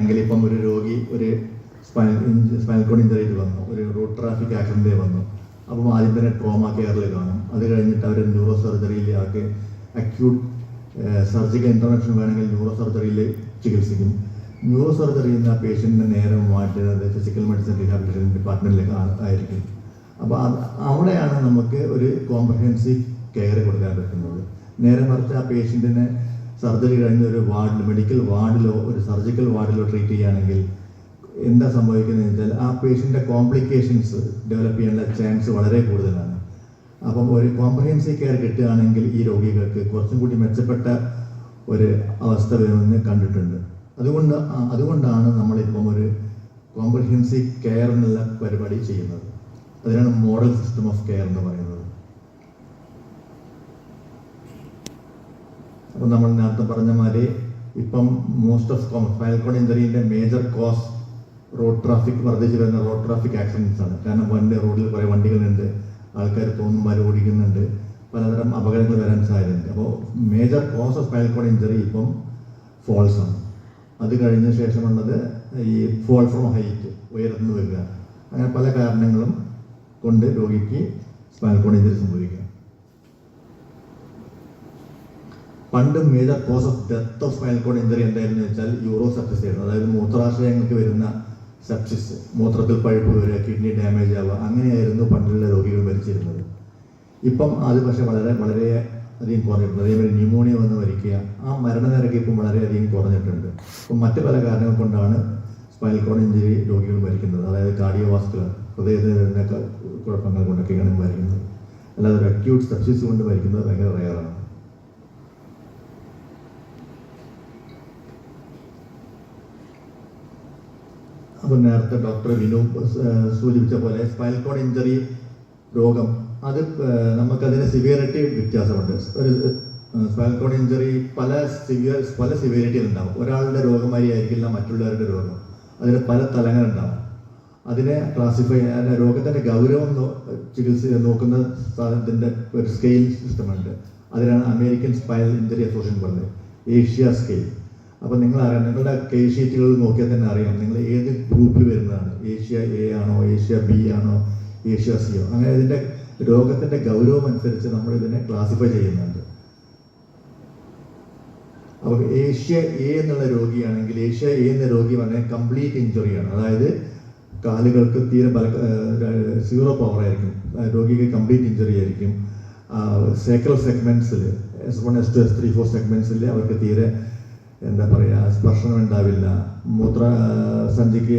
എങ്കിൽ ഇപ്പം ഒരു രോഗി ഒരു സ്പൈനൽ കോഡ് ഇഞ്ചറി വന്നു, ഒരു റോഡ് ട്രാഫിക് ആക്സിഡന്റ് വന്നു. അപ്പം ആദ്യം തന്നെ ട്രോമ കെയറിൽ കാണും. അത് കഴിഞ്ഞിട്ട് അവർ ന്യൂറോ സർജറിയിൽ ആക്കി അക്യൂട്ട് സർജിക്കൽ ഇൻ്റർവെൻഷൻ വേണമെങ്കിൽ ന്യൂറോ സർജറിയിൽ ചികിത്സിക്കും. ന്യൂറോ സർജറിയിൽ നിന്ന് ആ പേഷ്യൻറ്റിനെ നേരെ മാറ്റുന്നത് ഫിസിക്കൽ മെഡിസിൻ റീഹാബിലിറ്റേഷൻ ഡിപ്പാർട്ട്മെൻറ്റിലേക്ക് ആയിരിക്കും. അപ്പോൾ അവിടെയാണ് നമുക്ക് ഒരു കോംപ്രഹെൻസീവ് കെയർ കൊടുക്കാൻ പറ്റുന്നത്. നേരെ മറിച്ച് ആ പേഷ്യൻറ്റിനെ സർജറി കഴിഞ്ഞ ഒരു വാർഡിൽ, മെഡിക്കൽ വാർഡിലോ ഒരു സർജിക്കൽ വാർഡിലോ ട്രീറ്റ് ചെയ്യുകയാണെങ്കിൽ എന്താ സംഭവിക്കുന്നത് വെച്ചാൽ ആ പേഷ്യൻ്റെ കോംപ്ലിക്കേഷൻസ് ഡെവലപ്പ് ചെയ്യാനുള്ള ചാൻസ് വളരെ കൂടുതലാണ്. അപ്പം ഒരു കോംപ്രഹെൻസീവ് കെയർ കിട്ടുകയാണെങ്കിൽ ഈ രോഗികൾക്ക് കുറച്ചും കൂടി മെച്ചപ്പെട്ട ഒരു അവസ്ഥ വരുമെന്ന് കണ്ടിട്ടുണ്ട്. അതുകൊണ്ടാണ് നമ്മളിപ്പം ഒരു കോംപ്രഹെൻസീവ് കെയർ എന്നുള്ള പരിപാടി ചെയ്യുന്നത്. അതിനാണ് മോഡൽ സിസ്റ്റം ഓഫ് കെയർ എന്ന് പറയുന്നത്. അപ്പം നമ്മൾ നേരത്തെ പറഞ്ഞ മാതിരി ഇപ്പം മോസ്റ്റ് ഓഫ് സ്പൈനൽ കോഡ് ഇഞ്ചറീൻ്റെ മേജർ കോസ് റോഡ് ട്രാഫിക്, വർദ്ധിച്ചു വരുന്ന റോഡ് ട്രാഫിക് ആക്സിഡൻസ് ആണ്. കാരണം റോഡിൽ കുറേ വണ്ടികളുണ്ട്, ആൾക്കാർ തോന്നുമ്പോൾ ഓടിക്കുന്നുണ്ട്, പലതരം അപകടങ്ങൾ വരാൻ സാധ്യതയുണ്ട്. അപ്പോൾ major cos of spinal cord injury ഇപ്പം ഫോൾസ് ആണ്. അത് കഴിഞ്ഞ ശേഷമുള്ളത് ഈ ഫോൾ ഫ്രോം ഹൈറ്റ്, ഉയർന്നു വരിക. അങ്ങനെ പല കാരണങ്ങളും കൊണ്ട് രോഗിക്ക് സ്പൈനൽ കോഡ് ഇഞ്ചറി സംഭവിക്കുക. പണ്ട് major cos of death of spinal cord injury എന്തായിരുന്നു വെച്ചാൽ യൂറോ സെപ്സിസ് ആയിരുന്നു. അതായത് മൂത്രാശയങ്ങൾക്ക് വരുന്ന സെപ്സിസ്, മൂത്രത്തിൽ പഴുപ്പ് വരിക, കിഡ്നി ഡാമേജ് ആവുക, അങ്ങനെയായിരുന്നു പണ്ടുള്ള രോഗികൾ മരിച്ചിരുന്നത്. ഇപ്പം അത് പക്ഷേ വളരെ അധികം കുറഞ്ഞിട്ടുണ്ട്. അതേപോലെ ന്യൂമോണിയ വന്ന് മരിക്കുക, ആ മരണനിരക്ക് ഇപ്പം വളരെയധികം കുറഞ്ഞിട്ടുണ്ട്. അപ്പം മറ്റ് പല കാരണങ്ങൾ കൊണ്ടാണ് സ്പൈനൽ കോഡ് ഇഞ്ചറി രോഗികൾ മരിക്കുന്നത്. അതായത് കാർഡിയോവാസ്കുലർ, ഹൃദയത്തിന് വരുന്ന കുഴപ്പങ്ങൾ കൊണ്ടൊക്കെയാണ് മരിക്കുന്നത്. അല്ലാതെ ഒരു അക്യൂട്ട് സെപ്സിസ് കൊണ്ട് മരിക്കുന്നത് ഭയങ്കര റെയറാണ്. അപ്പം നേരത്തെ ഡോക്ടർ വിനു സൂചിപ്പിച്ച പോലെ സ്പൈനൽ കോഡ് ഇഞ്ചറി രോഗം അത് നമുക്കതിന് സിവിയറിറ്റി വ്യത്യാസമുണ്ട്. ഒരു സ്പൈനൽ കോഡ് ഇഞ്ചറി പല സിവിയറിറ്റിയിലുണ്ടാവും. ഒരാളുടെ രോഗമായി ആയിരിക്കില്ല മറ്റുള്ളവരുടെ രോഗം. അതിന് പല തലങ്ങളുണ്ടാവും. അതിനെ ക്ലാസിഫൈ ചെയ്യാൻ രോഗത്തിൻ്റെ ഗൗരവം നോക്കുന്ന സാധനത്തിൻ്റെ ഒരു സ്കെയിൽ സിസ്റ്റമുണ്ട്. അതിനാണ് അമേരിക്കൻ സ്പൈനൽ ഇഞ്ചറി അസോസിയേഷൻ പറഞ്ഞത് ഏഷ്യ സ്കെയിൽ. അപ്പം നിങ്ങളറിയാം, നിങ്ങളുടെ കേസ് ഷീറ്റുകൾ നോക്കിയാൽ തന്നെ അറിയാം നിങ്ങൾ ഏത് ഗ്രൂപ്പിൽ വരുന്നതാണ്. ഏഷ്യ എ ആണോ, ഏഷ്യ ബി ആണോ, ഏഷ്യ സി ആണോ, അങ്ങനെ ഇതിൻ്റെ രോഗത്തിൻ്റെ ഗൗരവം അനുസരിച്ച് നമ്മളിതിനെ ക്ലാസിഫൈ ചെയ്യുന്നുണ്ട്. അപ്പോൾ ഏഷ്യ എ എന്നുള്ള രോഗിയാണെങ്കിൽ, ഏഷ്യ എ എന്ന രോഗി പറഞ്ഞാൽ കംപ്ലീറ്റ് ഇഞ്ചുറിയാണ്. അതായത് കാലുകൾക്ക് തീരെ സീറോ പവർ ആയിരിക്കും, രോഗിക്ക് കംപ്ലീറ്റ് ഇഞ്ചുറി ആയിരിക്കും. സേക്രൽ സെഗ്മെൻറ്റ്സിൽ S1 S2 S3 4 സെഗ്മെൻറ്റ്സിൽ അവർക്ക് തീരെ എന്താ പറയുക സ്പർശനം ഉണ്ടാവില്ല. സഞ്ചിക്ക്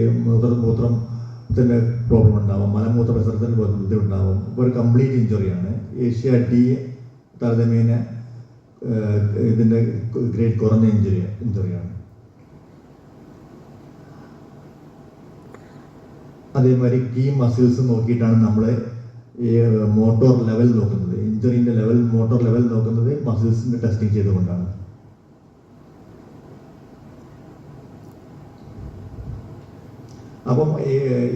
മൂത്രത്തിൻ്റെ പ്രോബ്ലം ഉണ്ടാവും, മലമൂത്ര വിസർജനത്തിന് ബുദ്ധിമുട്ടുണ്ടാവും. ഒരു കംപ്ലീറ്റ് ഇഞ്ചുറിയാണ്. ഏഷ്യ ഡി താരതമ്യേന ഇതിൻ്റെ ഗ്രേഡ് കുറഞ്ഞ ഇഞ്ചുറിയാണ്. അതേമാതിരി കീ മസിൽസ് നോക്കിയിട്ടാണ് നമ്മൾ ഈ മോട്ടോർ ലെവൽ നോക്കുന്നത്. ഇഞ്ചുറിൻ്റെ മോട്ടോർ ലെവൽ നോക്കുന്നത് മസിൽസിൻ്റെ ടെസ്റ്റിംഗ് ചെയ്തുകൊണ്ടാണ്. അപ്പം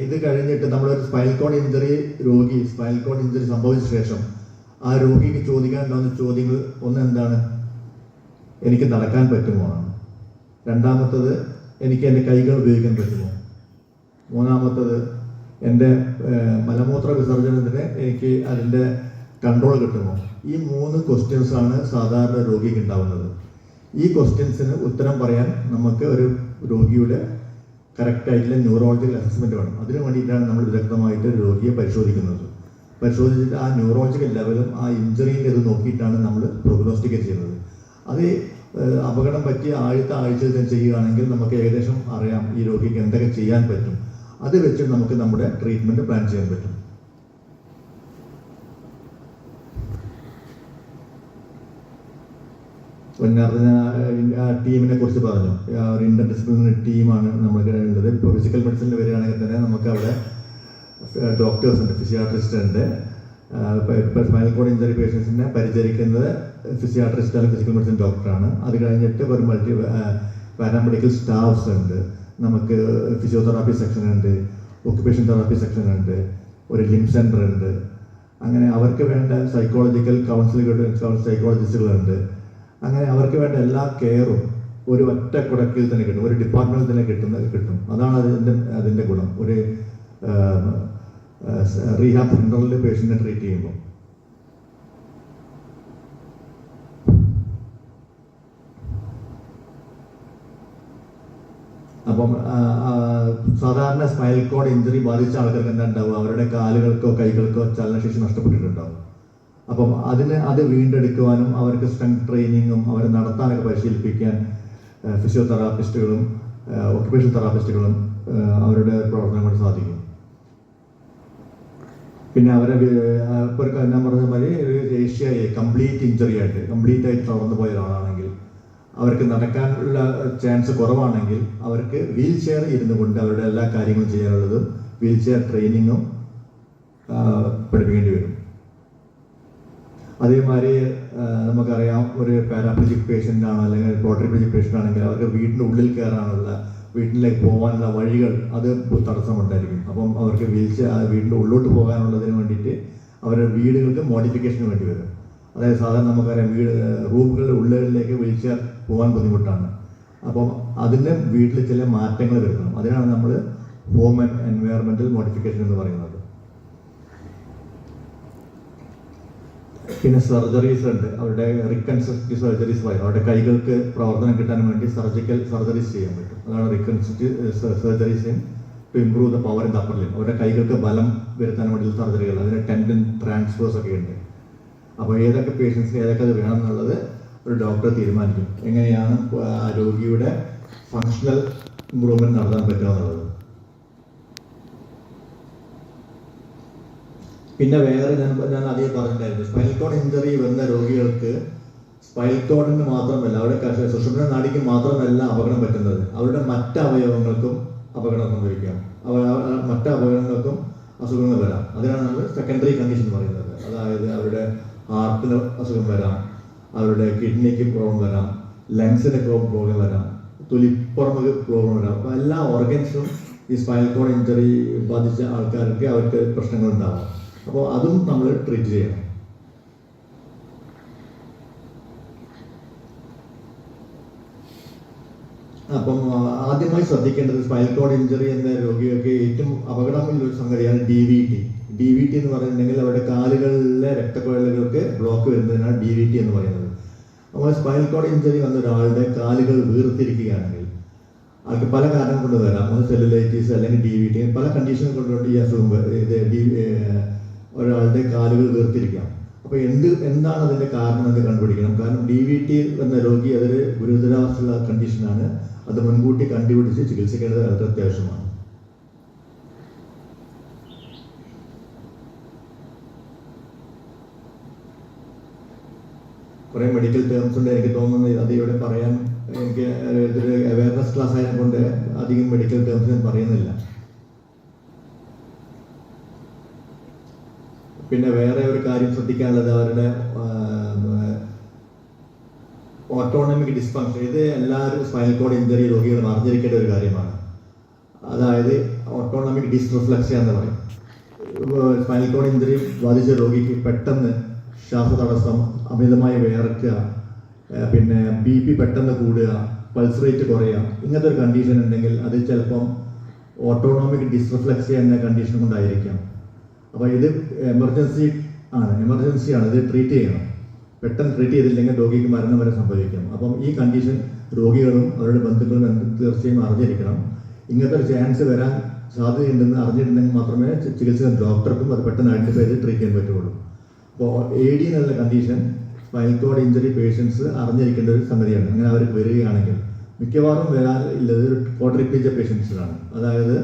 ഇത് കഴിഞ്ഞിട്ട് നമ്മളൊരു സ്പൈനൽ കോഡ് ഇഞ്ചറി സംഭവിച്ച ശേഷം ആ രോഗിക്ക് ചോദിക്കാനുണ്ടാകുന്ന ചോദ്യങ്ങൾ ഒന്ന് എന്താണ്, എനിക്ക് നടക്കാൻ പറ്റുമോ ആണ്. രണ്ടാമത്തത്, എനിക്ക് എൻ്റെ കൈകൾ ഉപയോഗിക്കാൻ പറ്റുമോ. മൂന്നാമത്തത്, എൻ്റെ മലമൂത്ര വിസർജനത്തിന് എനിക്ക് അതിൻ്റെ കൺട്രോൾ കിട്ടുമോ. ഈ 3 ക്വസ്റ്റ്യൻസാണ് സാധാരണ രോഗിക്ക് ഉണ്ടാവുന്നത്. ഈ ക്വസ്റ്റ്യൻസിന് ഉത്തരം പറയാൻ നമുക്ക് ഒരു രോഗിയുടെ കറക്റ്റായിട്ടുള്ള ന്യൂറോളജിക്കൽ അസസ്മെൻറ്റ് വേണം. അതിനു വേണ്ടിയിട്ടാണ് നമ്മൾ വിദഗ്ധമായിട്ട് രോഗിയെ പരിശോധിച്ചിട്ട് ആ ന്യൂറോളജിക്കൽ ലെവലും ആ ഇഞ്ചറിൻ്റെ ഇത് നോക്കിയിട്ടാണ് നമ്മൾ പ്രൊഗ്നോസ്റ്റിക്കേറ്റ് ചെയ്യുന്നത്. അത് അപകടം പറ്റിയ ആഴ്ചയിൽ തന്നെ ചെയ്യുകയാണെങ്കിൽ നമുക്ക് ഏകദേശം അറിയാം ഈ രോഗിക്ക് എന്തൊക്കെ ചെയ്യാൻ പറ്റും. അത് വെച്ച് നമുക്ക് നമ്മുടെ ട്രീറ്റ്മെൻറ്റ് പ്ലാൻ ചെയ്യാൻ പറ്റും. നേരത്തെ ടീമിനെ കുറിച്ച് പറഞ്ഞു. ഒരു ഇന്റർ ഡിസിപ്ലിനറി ടീമാണ് നമുക്ക് ഉള്ളത്. ഇപ്പോൾ ഫിസിക്കൽ മെഡിസിനിൽ വരികയാണെങ്കിൽ തന്നെ നമുക്ക് അവിടെ ഡോക്ടേഴ്സ് ഉണ്ട്, ഫിസിയാട്രിസ്റ്റ് ഉണ്ട്. ഇപ്പോൾ സ്പൈനൽ കോഡ് ഇഞ്ചറി പേഷ്യൻസിനെ പരിചരിക്കുന്നത് ഫിസിയാട്രിസ്റ്റ് അല്ലെങ്കിൽ ഫിസിക്കൽ മെഡിസിൻ ഡോക്ടറാണ്. അത് കഴിഞ്ഞിട്ട് ഒരു പാരാമെഡിക്കൽ സ്റ്റാഫ്സ് ഉണ്ട്. നമുക്ക് ഫിസിയോതെറാപ്പി സെക്ഷൻ ഉണ്ട്, ഒക്യുപേഷൻ തെറാപ്പി സെക്ഷൻ ഉണ്ട്, ഒരു ലിം സെൻറ്റർ ഉണ്ട്. അങ്ങനെ അവർക്ക് വേണ്ട സൈക്കോളജിക്കൽ സൈക്കോളജിസ്റ്റുകളുണ്ട്. അങ്ങനെ അവർക്ക് വേണ്ട എല്ലാ കെയറും ഒരു ഒറ്റ കുടക്കിൽ തന്നെ കിട്ടും, ഒരു ഡിപ്പാർട്ട്മെന്റിൽ തന്നെ കിട്ടും. അതാണ് അതിൻ്റെ ഗുണം. ഒരു റീഹാബ് സെൻ്ററിൽ പേഷ്യൻറ്റിനെ ട്രീറ്റ് ചെയ്യുമ്പോൾ. അപ്പം സാധാരണ സ്പൈനൽ കോഡ് ഇഞ്ചുറി ബാധിച്ച ആൾക്കാർക്ക് എന്താ ഉണ്ടാവുക, അവരുടെ കാലുകൾക്കോ കൈകൾക്കോ ചലനശേഷി നഷ്ടപ്പെട്ടിട്ടുണ്ടാവും. അപ്പം അത് വീണ്ടെടുക്കുവാനും അവർക്ക് സ്ട്രെങ്ത് ട്രെയിനിങ്ങും അവരെ നടത്താനൊക്കെ പരിശീലിപ്പിക്കാൻ ഫിസിയോതെറാപ്പിസ്റ്റുകളും ഓക്യുപേഷണൽ തെറാപ്പിസ്റ്റുകളും അവരുടെ പ്രവർത്തനം കൊണ്ട് സാധിക്കും. പിന്നെ അവരെ ഇപ്പോൾ ഞാൻ പറഞ്ഞ മാതിരി ഒരു ഏഷ്യയെ കംപ്ലീറ്റ് ആയിട്ട് തളർന്നു പോയ ഒരാളാണെങ്കിൽ അവർക്ക് നടക്കാനുള്ള ചാൻസ് കുറവാണെങ്കിൽ അവർക്ക് വീൽ ചെയർ ഇരുന്നു കൊണ്ട് അവരുടെ എല്ലാ കാര്യങ്ങളും ചെയ്യാനുള്ളതും വീൽ ചെയർ ട്രെയിനിങ്ങും പഠിപ്പിക്കേണ്ടി വരും. അതേമാതിരി നമുക്കറിയാം, ഒരു പാരാപ്ലജിക് പേഷ്യൻ്റ് ആണോ അല്ലെങ്കിൽ ക്വാഡ്രിപ്ലജിക് പേഷ്യൻ്റ് ആണെങ്കിൽ അവർക്ക് വീടിൻ്റെ ഉള്ളിൽ കയറാനുള്ള, വീട്ടിലേക്ക് പോകാനുള്ള വഴികൾ അത് തടസ്സമുണ്ടായിരിക്കും. അപ്പം അവർക്ക് വീടിൻ്റെ ഉള്ളോട്ട് പോകാനുള്ളതിന് വേണ്ടിയിട്ട് അവരുടെ വീടുകൾക്ക് മോഡിഫിക്കേഷന് വേണ്ടി വരും. അതായത് സാധാരണ നമുക്കറിയാം റൂമുകളുടെ ഉള്ളുകളിലേക്ക് വീൽ ചെയർ പോകാൻ ബുദ്ധിമുട്ടാണ്. അപ്പം അതിൻ്റെ വീട്ടിൽ ചില മാറ്റങ്ങൾ വരുത്തണം. അതിനാണ് നമ്മൾ ഹോം ആൻഡ് എൻവയറമെൻറ്റൽ മോഡിഫിക്കേഷൻ എന്ന് പറയുന്നത്. പിന്നെ സർജറീസ് ഉണ്ട്, അവരുടെ റിക്കൺസ്ട്രക്റ്റീവ് സർജറീസ് പറയും. അവരുടെ കൈകൾക്ക് പ്രവർത്തനം കിട്ടാൻ വേണ്ടി സർജിക്കൽ സർജറീസ് ചെയ്യാൻ പറ്റും. അതാണ് reconstructive surgeries to improve the power in the upper limb. അവരുടെ കൈകൾക്ക് ബലം വരുത്താൻ വേണ്ടിയുള്ള സർജറികൾ, അതിന് ടെൻഡൻ ട്രാൻസ്ഫേഴ്സ് ഒക്കെ ഉണ്ട്. അപ്പോൾ ഏതൊക്കെ പേഷ്യൻസിന് ഏതൊക്കെ അത് വേണം എന്നുള്ളത് ഒരു ഡോക്ടർ തീരുമാനിക്കും. എങ്ങനെയാണ് ആ രോഗിയുടെ ഫങ്ഷണൽ ഇംപ്രൂവ്മെൻറ്റ് നടത്താൻ പറ്റുക എന്നുള്ളത്. പിന്നെ വേറെ ഞാൻ ആദ്യം പറഞ്ഞിട്ടുണ്ടായിരുന്നു, സ്പൈനൽ കോഡ് ഇഞ്ചറി വന്ന രോഗികൾക്ക് സ്പൈനൽ കോഡിന് മാത്രമല്ല, അവരുടെ സുഷുമ്ന നാഡിക്ക് മാത്രമല്ല അപകടം പറ്റുന്നത്, അവരുടെ മറ്റ് അവയവങ്ങൾക്കും അപകടം സംഭവിക്കാം. മറ്റ് അവയവങ്ങൾക്കും അസുഖങ്ങൾ വരാം. അതിനാണ് നമ്മൾ സെക്കൻഡറി കണ്ടീഷൻ പറയുന്നത്. അതായത് അവരുടെ ഹാർട്ടിന് അസുഖം വരാം, അവരുടെ കിഡ്നിക്ക് പ്രോബ്ലം വരാം, ലങ്സിന് പ്രോബ്ലം വരാം, തൊലിപ്പുറമൊക്കെ പ്രോബ്ലം വരാം. അപ്പോൾ എല്ലാ ഓർഗൻസും ഈ സ്പൈനൽ കോഡ് ഇഞ്ചറി ബാധിച്ച ആൾക്കാർക്ക് അവർക്ക് പ്രശ്നങ്ങളുണ്ടാവാം. അപ്പോൾ അതും നമ്മൾ ട്രീറ്റ് ചെയ്യണം. അപ്പം ആദ്യമായി ശ്രദ്ധിക്കേണ്ടത് സ്പൈനൽ കോഡ് ഇഞ്ചറി എന്ന രോഗികൾക്ക് ഏറ്റവും അപകടമുള്ള ഒരു സംഗതിയാണ് DVT. DVT എന്ന് പറയുന്നുണ്ടെങ്കിൽ അവരുടെ കാലുകളിലെ രക്തക്കുഴലുകൾക്ക് ബ്ലോക്ക് വരുന്നതിനാണ് DVT എന്ന് പറയുന്നത്. അപ്പോൾ സ്പൈനൽ കോഡ് ഇഞ്ചറി വന്ന ഒരാളുടെ കാലുകൾ വീർത്തിരിക്കുകയാണെങ്കിൽ അവർക്ക് പല കാരണം കൊണ്ട് വരാം. ഒന്ന് സെല്ലുലൈറ്റിസ് അല്ലെങ്കിൽ DVT, പല കണ്ടീഷൻ കൊണ്ടുകൊണ്ട് ഈ അസുഖം ഒരാളുടെ കാലുകൾ വീർത്തിരിക്കാം. അപ്പോൾ എന്താണ് അതിൻ്റെ കാരണം എന്ന് കണ്ടുപിടിക്കണം. കാരണം DVT എന്ന രോഗി അതൊരു ഗുരുതരാവസ്ഥയുള്ള കണ്ടീഷനാണ്. അത് മുൻകൂട്ടി കണ്ടുപിടിച്ച് ചികിത്സിക്കേണ്ടത് വളരെ അത്യാവശ്യമാണ്. കുറേ മെഡിക്കൽ ടേംസ് ഉണ്ട്. എനിക്ക് തോന്നുന്നത് അത് ഇവിടെ പറയാൻ എനിക്ക് ഇതൊരു അവയർനെസ് ക്ലാസ് ആയതുകൊണ്ട് അധികം മെഡിക്കൽ ടേംസ് ഞാൻ പറയുന്നില്ല. പിന്നെ വേറെ ഒരു കാര്യം ശ്രദ്ധിക്കാനുള്ളത് അവരുടെ ഓട്ടോണമിക് ഡിസ്ഫങ്ഷൻ. ഇത് എല്ലാവരും സ്പൈനൽ കോഡ് ഇഞ്ചറി രോഗികളും അറിഞ്ഞിരിക്കേണ്ട ഒരു കാര്യമാണ്. അതായത് ഓട്ടോണമിക് ഡിസ്റിഫ്ലക്സിയ എന്ന് പറയും. സ്പൈനൽ കോഡ് ഇഞ്ചറി ബാധിച്ച രോഗിക്ക് പെട്ടെന്ന് ശ്വാസതടസ്സം, അമിതമായി വിയർക്കുക, പിന്നെ BP പെട്ടെന്ന് കൂടുക, പൾസ് റേറ്റ് കുറയുക, ഇങ്ങനത്തെ ഒരു കണ്ടീഷൻ ഉണ്ടെങ്കിൽ അത് ചിലപ്പം ഓട്ടോണോമിക് ഡിസ്റിഫ്ലക്സിയ എന്ന കണ്ടീഷൻ കൊണ്ടായിരിക്കാം. അപ്പോൾ ഇത് എമർജൻസിയാണ്. ഇത് ട്രീറ്റ് ചെയ്യണം. പെട്ടെന്ന് ട്രീറ്റ് ചെയ്തില്ലെങ്കിൽ രോഗിക്ക് മരണം വരെ സംഭവിക്കാം. അപ്പം ഈ കണ്ടീഷൻ രോഗികളും അവരുടെ ബന്ധുക്കളും തീർച്ചയായും അറിഞ്ഞിരിക്കണം. ഇങ്ങനത്തെ ഒരു ചാൻസ് വരാൻ സാധ്യതയുണ്ടെന്ന് അറിഞ്ഞിട്ടുണ്ടെങ്കിൽ മാത്രമേ ചികിത്സ ഡോക്ടർക്കും അത് പെട്ടെന്ന് ഐഡൻറ്റിഫൈ ചെയ്ത് ട്രീറ്റ് ചെയ്യാൻ പറ്റുള്ളൂ. അപ്പോൾ AD എന്നുള്ള condition spinal cord injury patients അറിഞ്ഞിരിക്കേണ്ട ഒരു സംഗതിയാണ്. അങ്ങനെ അവർക്ക് വരികയാണെങ്കിൽ മിക്കവാറും വരാനുള്ളത് ക്വാഡ്രിപ്ലീജിയ പേഷ്യൻസിനാണ്. അതായത്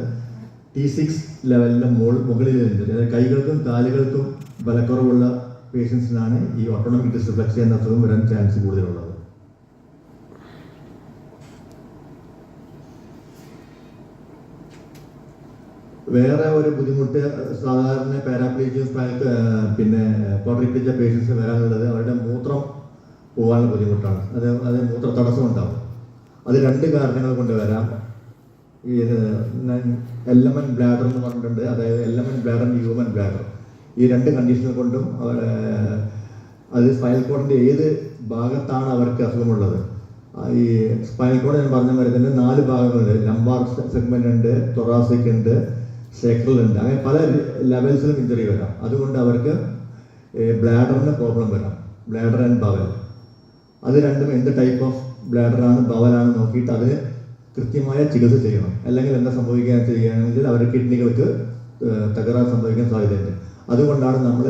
T6 ലെവലിൻ്റെ മുകളിൽ ഇഞ്ചറി, അതായത് കൈകൾക്കും കാലുകൾക്കും ബലക്കുറവുള്ള പേഷ്യൻസിനാണ് ഈ ഓട്ടോണമിക് ഡിസ്റിഫ്ലക്സിയ എന്ന അസുഖം വരാൻ ചാൻസ് കൂടുതലുള്ളത്. വേറെ ഒരു ബുദ്ധിമുട്ട് സാധാരണ പാരാപ്ലീജിയും പിന്നെ ക്വാഡ്രിപ്ലീജിയ പേഷ്യൻസ് വരാനുള്ളത് അവരുടെ മൂത്രം പോകാനുള്ള ബുദ്ധിമുട്ടാണ്. അത് മൂത്ര തടസ്സം ഉണ്ടാവും. അത് 2 കാരണങ്ങൾ കൊണ്ട് വരാം. ഈ എലമെന്റ് ബ്ലാഡർ എന്ന് പറഞ്ഞിട്ടുണ്ട്. അതായത് എലമെന്റ് ബ്ലാഡർ, ഹ്യൂമൻ ബ്ലാഡർ, ഈ 2 കണ്ടീഷനുകൾ കൊണ്ടും അത് സ്പൈനൽ കോഡിൻ്റെ ഏത് ഭാഗത്താണ് അവർക്ക് അസുഖമുള്ളത് ഈ സ്പൈനൽ കോഡ് ഞാൻ പറഞ്ഞ പോലെ തന്നെ 4 ഭാഗങ്ങളുണ്ട്. ലംബാർ സെഗ്മെന്റ് ഉണ്ട്, തൊറാസിക് ഉണ്ട്, സേക്രൽ ഉണ്ട്. അങ്ങനെ പല ലെവൽസിലും ഇഞ്ചറി വരാം. അതുകൊണ്ട് അവർക്ക് ബ്ലാഡറിന് പ്രോബ്ലം വരാം. ബ്ലാഡർ ആൻഡ് ബവൽ, അത് രണ്ടും എന്ത് ടൈപ്പ് ഓഫ് ബ്ലാഡറാണ് ബവലാണ് നോക്കിയിട്ട് അതിന് കൃത്യമായ ചികിത്സ ചെയ്യണം. അല്ലെങ്കിൽ എന്താ ചെയ്യുകയാണെങ്കിൽ അവരുടെ കിഡ്നികൾക്ക് തകരാറ് സംഭവിക്കാൻ സാധ്യതയുണ്ട്. അതുകൊണ്ടാണ് നമ്മൾ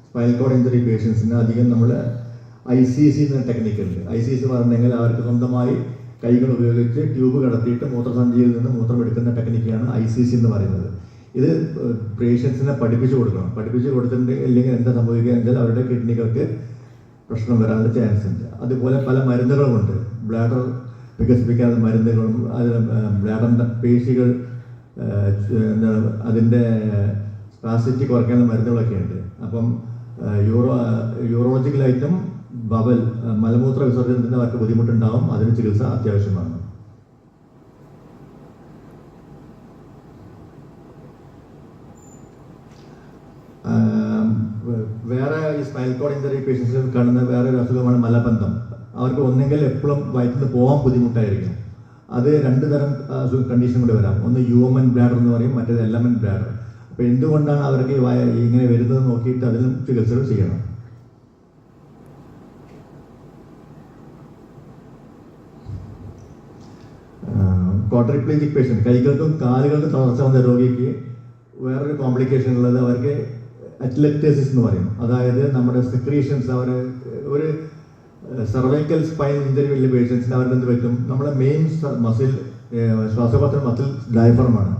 സ്പൈനൽ കോഡ് ഇഞ്ചറി പേഷ്യൻസിന് അധികം നമ്മൾ ICC എന്ന ടെക്നിക്ക് ഉണ്ട്. ICC പറഞ്ഞെങ്കിൽ അവർക്ക് സ്വന്തമായി കൈകൾ ഉപയോഗിച്ച് ട്യൂബ് കടത്തിയിട്ട് മൂത്രസഞ്ചിയിൽ നിന്ന് മൂത്രം എടുക്കുന്ന ടെക്നിക്കാണ് ICC എന്ന് പറയുന്നത്. ഇത് പേഷ്യൻസിനെ പഠിപ്പിച്ചു കൊടുക്കണം. പഠിപ്പിച്ചു കൊടുത്തിട്ടുണ്ടെങ്കിൽ അല്ലെങ്കിൽ എന്താ സംഭവിക്കുക വെച്ചാൽ അവരുടെ കിഡ്നികൾക്ക് പ്രശ്നം വരാനുള്ള ചാൻസ് ഉണ്ട്. അതുപോലെ പല മരുന്നുകളുമുണ്ട്. ബ്ലാഡർ വികസിപ്പിക്കാനുള്ള മരുന്നുകളും അതിന് ബ്ലാഡറിൻ്റെ പേശികൾ അതിൻ്റെ സ്പാസിറ്റി കുറയ്ക്കാനുള്ള മരുന്നുകളൊക്കെ ഉണ്ട്. അപ്പം യൂറോളജിക്കലായിട്ടും ബവൽ മലമൂത്ര വിസർജനത്തിന് അവർക്ക് ബുദ്ധിമുട്ടുണ്ടാവും. അതിന് ചികിത്സ അത്യാവശ്യമാണ്. വേറെ ഈ സ്പൈനൽ കോഡ് ഇഞ്ചറി പേഷ്യൻസിൽ കാണുന്ന വേറൊരു അസുഖമാണ് മലബന്ധം. അവർക്ക് ഒന്നെങ്കിൽ എപ്പോഴും വയറ്റിൽ പോകാൻ ബുദ്ധിമുട്ടായിരിക്കും. അത് 2 തരം കണ്ടീഷൻ കൂടി വരാം. ഒന്ന് ഹ്യൂമൻ ബ്ലാഡർ എന്ന് പറയും, മറ്റേത് എലമെന്റ് ബ്ലാഡർ. അപ്പോൾ എന്തുകൊണ്ടാണ് അവർക്ക് ഇങ്ങനെ വരുന്നത് നോക്കിയിട്ട് അതിനും ചികിത്സകൾ ചെയ്യണം. ക്വാഡ്രിപ്ലേജിക് പേഷ്യൻ്റ്, കൈകൾക്കും കാലുകൾക്കും തളർച്ച വന്ന രോഗിക്ക് വേറൊരു കോംപ്ലിക്കേഷൻ ഉള്ളത് അവർക്ക് അറ്റ്ലക്ടേസിസ് എന്ന് പറയും. അതായത് നമ്മുടെ സെക്രീഷൻസ് ഒരു സർവൈക്കൽ സ്പൈൻ ഇഞ്ചറി വലിയ പേഷ്യൻസിന് അവർക്ക് എന്ത് പറ്റും, നമ്മുടെ മെയിൻ മസിൽ ശ്വാസകോശ മസിൽ ഡയഫ്രമാണ്.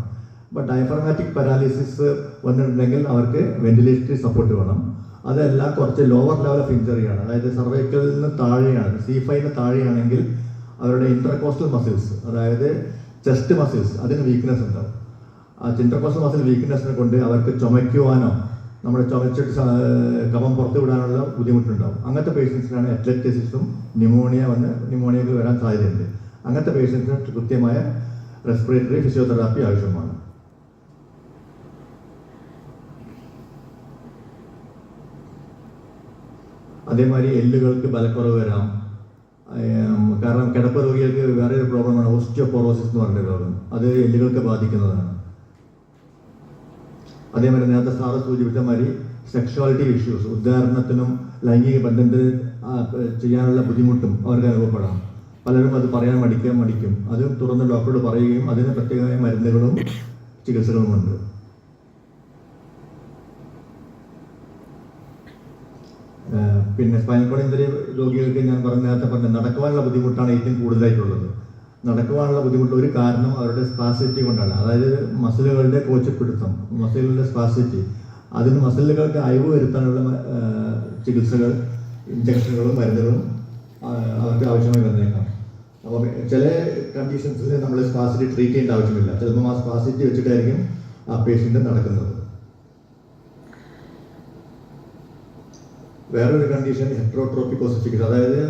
അപ്പോൾ ഡയഫ്രമാറ്റിക് പാരാലിസിസ് വന്നിട്ടുണ്ടെങ്കിൽ അവർക്ക് വെന്റിലേറ്ററി സപ്പോർട്ട് വേണം. അതെല്ലാം കുറച്ച് ലോവർ ലെവൽ ഓഫ് ഇഞ്ചറിയാണ്. അതായത് സർവൈക്കലിൽ നിന്ന് താഴെയാണ്, C5 താഴെയാണെങ്കിൽ അവരുടെ ഇന്റർകോസ്റ്റൽ മസിൽസ്, അതായത് ചെസ്റ്റ് മസിൽസ്, അതിന് വീക്ക്നെസ് ഉണ്ടാവും. ആ ഇന്റർകോസ്റ്റൽ മസിൽ വീക്ക്നെസ്സിനെ കൊണ്ട് അവർക്ക് ചുമയ്ക്കുവാനോ നമ്മുടെ ചുമച്ചിട്ട് കഫം പുറത്തു വിടാനുള്ള ബുദ്ധിമുട്ടുണ്ടാവും. അങ്ങനത്തെ പേഷ്യൻസിനാണ് അത്ലറ്റിസിസും ന്യൂമോണിയക്ക് വരാൻ സാധ്യതയുണ്ട്. അങ്ങനത്തെ പേഷ്യൻസിന് കൃത്യമായ റെസ്പിറേറ്ററി ഫിസിയോതെറാപ്പി ആവശ്യമാണ്. അതേമാതിരി എല്ലുകൾക്ക് ബലക്കുറവ് വരാം. കാരണം കിടപ്പ് രോഗികൾക്ക് വേറൊരു പ്രോബ്ലമാണ് ഓസ്റ്റിയോപോറോസിസ് എന്ന് പറഞ്ഞ രോഗം. അത് എല്ലുകൾക്ക് ബാധിക്കുന്നതാണ്. അതേമാതിരി നേരത്തെ സാറ് സൂചിപ്പിച്ച മാതിരി സെക്ഷുവാലിറ്റി ഇഷ്യൂസ്, ഉദാഹരണത്തിനും ലൈംഗിക ബന്ധത്തിൽ ചെയ്യാനുള്ള ബുദ്ധിമുട്ടും അവർക്ക് അനുഭവപ്പെടാം. പലരും അത് പറയാൻ മടിക്കും. അത് തുറന്ന് ഡോക്ടറോട് പറയുകയും അതിന് പ്രത്യേകമായ മരുന്നുകളും ചികിത്സകളുമുണ്ട്. പിന്നെ സ്പൈനൽ കോഡ് ഇഞ്ചറി രോഗികൾക്ക് ഞാൻ നേരത്തെ പറഞ്ഞ നടക്കുവാനുള്ള ബുദ്ധിമുട്ടാണ് ഏറ്റവും കൂടുതലായിട്ടുള്ളത്. നടക്കുവാനുള്ള ബുദ്ധിമുട്ട് ഒരു കാരണം അവരുടെ സ്പാസിറ്റി കൊണ്ടാണ്. അതായത് മസിലുകളുടെ കോച്ചപ്പിടുത്തം, മസിലുകളുടെ സ്പാസിറ്റി, അതിന് മസിലുകൾക്ക് അയവ് വരുത്താനുള്ള ചികിത്സകൾ, ഇഞ്ചക്ഷനുകളും മരുന്നുകളും അവർക്ക് ആവശ്യമായി വന്നേക്കാം. അപ്പോൾ ചില കണ്ടീഷൻസിൽ നമ്മൾ സ്പാസിറ്റി ട്രീറ്റ് ചെയ്യേണ്ട ആവശ്യമില്ല. ചിലപ്പോൾ ആ സ്പാസിറ്റി വെച്ചിട്ടായിരിക്കും ആ പേഷ്യൻ്റ് നടക്കുന്നത്. വേറൊരു കണ്ടീഷൻ ഹെറ്ററോട്രോപ്പിക് ഓസിഫിക്കേഷൻ, അതായത്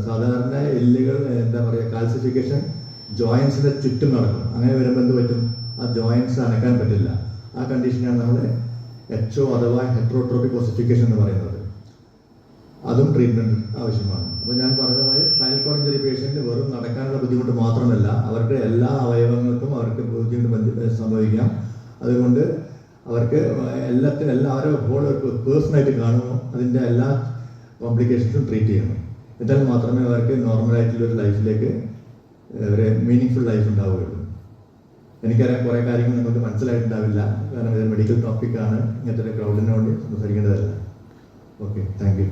സാധാരണ എല്ലുകൾ കാൽസിഫിക്കേഷൻ ജോയിൻസിന്റെ ചുറ്റും നടക്കും. അങ്ങനെ വരുമ്പോൾ എന്ത് പറ്റും, ആ ജോയിൻസ് അനക്കാൻ പറ്റില്ല. ആ കണ്ടീഷനാണ് നമ്മൾ HO അഥവാ ഹെറ്ററോട്രോപ്പിക് ഓസിഫിക്കേഷൻ എന്ന് പറയുന്നത്. അതും ട്രീറ്റ്മെന്റ് ആവശ്യമാണ്. അപ്പോൾ ഞാൻ പറഞ്ഞതുപോലെ സ്പൈനൽ കോഡ് ഇഞ്ചറി പേഷ്യന്റ് വെറും നടക്കാനുള്ള ബുദ്ധിമുട്ട് മാത്രമല്ല, അവരുടെ എല്ലാ അവയവങ്ങൾക്കും അവർക്ക് ബുദ്ധിമുട്ട് സംഭവിക്കാം. അതുകൊണ്ട് അവർക്ക് എല്ലാവരും ഹോൾ പേഴ്സണായിട്ട് കാണുന്നു, അതിൻ്റെ എല്ലാ കോംപ്ലിക്കേഷൻസും ട്രീറ്റ് ചെയ്യണം. എന്നാൽ മാത്രമേ അവർക്ക് നോർമലായിട്ടുള്ള ഒരു ലൈഫിലേക്ക് ഒരു മീനിങ് ഫുൾ ലൈഫ് ഉണ്ടാവുകയുള്ളൂ. എനിക്കറിയാം കുറേ കാര്യങ്ങൾ നിങ്ങൾക്ക് മനസ്സിലായിട്ടുണ്ടാവില്ല, കാരണം ഇത് മെഡിക്കൽ ടോപ്പിക്കാണ്, ഇങ്ങനത്തെ ഒരു ക്രൗഡിനോട് സംസാരിക്കേണ്ടതല്ല. Okay, thank U.